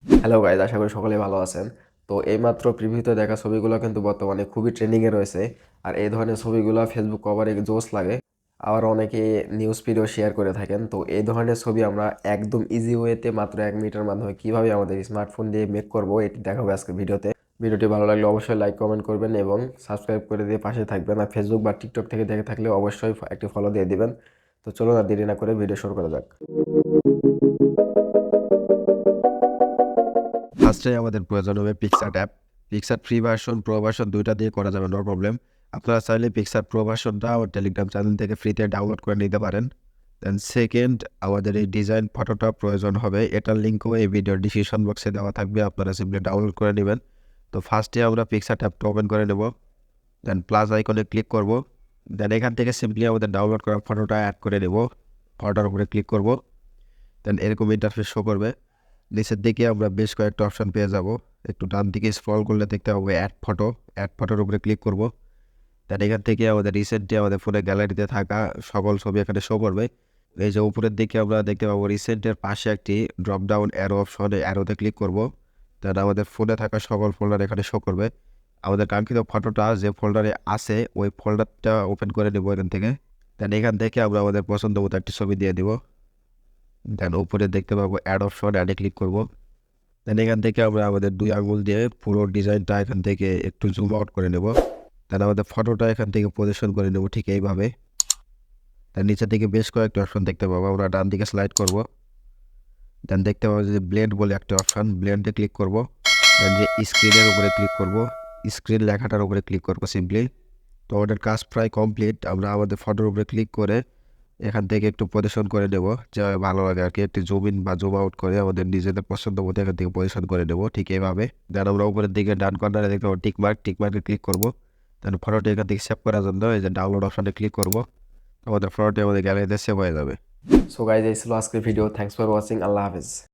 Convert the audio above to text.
Hello guys, আশা করি সকলেই ভালো আছেন। তো এইমাত্র প্রিভিউতে দেখা ছবিগুলো কিন্তু বর্তমানে খুবই ট্রেন্ডিংয়ে রয়েছে। আর এই ধরনের ছবিগুলো ফেসবুক কভারে জোস লাগে। আবার অনেকে নিউজ ফিডও শেয়ার করে থাকেন। তো এই ধরনের ছবি আমরা একদম ইজি ওয়েতে মাত্র 1 মিনিটের মাধ্যমে কিভাবে আমাদের স্মার্টফোন দিয়ে মেক করব এটি দেখাবো আজকে ভিডিওতে। ভিডিওটি ভালো লাগলে অবশ্যই লাইক কমেন্ট করবেন এবং সাবস্ক্রাইব করে দিয়ে পাশে থাকবেন। আর ফেসবুক বা টিকটক থেকে দেখে থাকলে অবশ্যই একটি ফলো দিয়ে দিবেন। তো চলুন আর দেরি না করে ভিডিও শুরু করা যাক। ফার্স্টে আমাদের প্রয়োজন হবে Pixar app. Pixar free version, pro version দুইটা দিয়ে করা যাবে, নো প্রবলেম। আপনারা চাইলে পিক্সার প্রো ভার্সনটা আমার টেলিগ্রাম চ্যানেল থেকে ফ্রিতে ডাউনলোড করে নিতে পারেন। দেন সেকেন্ড, আমাদের এই ডিজাইন ফটোটা প্রয়োজন হবে। এটার লিঙ্কও এই ভিডিওর ডিসক্রিপশন বক্সে দেওয়া থাকবে, আপনারা সিম্পলি ডাউনলোড করে নেবেন। তো ফার্স্টে আমরা পিক্সার অ্যাপটা ওপেন করে নেব। দেন প্লাস আইকনে ক্লিক করব। দেন এখান থেকে সিম্পলি আমাদের ডাউনলোড করা ফটোটা অ্যাড করে নেব। ফটোর উপরে ক্লিক করব। দেন এরকম ইন্টারফেস শো করবে। নিচের দিকে আমরা বেশ কয়েকটা অপশন পেয়ে যাব। একটু ডান দিকে স্ক্রল করলে দেখতে পাবো অ্যাড ফটো। অ্যাড ফটোর উপরে ক্লিক করব। দেন এখান থেকে আমাদের রিসেন্টলি আমাদের ফোনে গ্যালারিতে থাকা সকল ছবি এখানে শো করবে। এই যে উপরের দিকে আমরা দেখতে পাবো রিসেন্টের পাশে একটি ড্রপ ডাউন অ্যারো অপশনে অ্যারোতে ক্লিক করব। দেন আমাদের ফোনে থাকা সকল ফোল্ডার এখানে শো করবে। আমাদের কাঙ্ক্ষিত ফটোটা যে ফোল্ডারে আছে ওই ফোল্ডারটা ওপেন করে নেব এখান থেকে। দেন এখান থেকে আমরা আমাদের পছন্দ মতো একটি ছবি দিয়ে দিব। দেন উপরে দেখতে পাবো অ্যাড অপশন, অ্যাডে ক্লিক করব। দেন এখান থেকে আমরা আমাদের 2 আঙুল দিয়ে পুরো ডিজাইনটা এখান থেকে একটু জুম আউট করে নেব। দেন আমাদের ফটোটা এখান থেকে পজিশন করে নেব ঠিক এইভাবে। তার নিচের দিকে বেশ কয়েকটা অপশন দেখতে পাবো, আমরা ডান দিকে স্লাইড করব। দেন দেখতে পাবো যে ব্লেন্ড বলে একটা অপশন, ব্লেন্ডে ক্লিক করব। দেন যে স্ক্রিনের উপরে ক্লিক করব, স্ক্রিন লেখাটার উপরে ক্লিক করব সিম্পলি। তো আমাদের কাজ প্রায় কমপ্লিট। আমরা আমাদের ফটোর উপরে ক্লিক করে এখান থেকে একটু পজিশন করে নেব, যে ভালো লাগে আর কি, একটু জুম ইন বা জুম আউট করে আমাদের নিজেদের পছন্দ মতো এখান থেকে পজিশন করে নেব ঠিক এইভাবে। দেন আমরা উপরের দিকে ডান কর্নারে দেখতে পাবো টিকমার্ক, টিকমার্কে ক্লিক করব। দেন ফটোটি এখান থেকে সেভ করার জন্য এই যে ডাউনলোড অপশানে ক্লিক করব। আমাদের ফটোটি আমাদের গ্যালারিতে সেভ হয়ে যাবে। সো গাইজ, এই ছিল আজকের ভিডিও। Thanks for watching. আল্লাহ হাফেজ।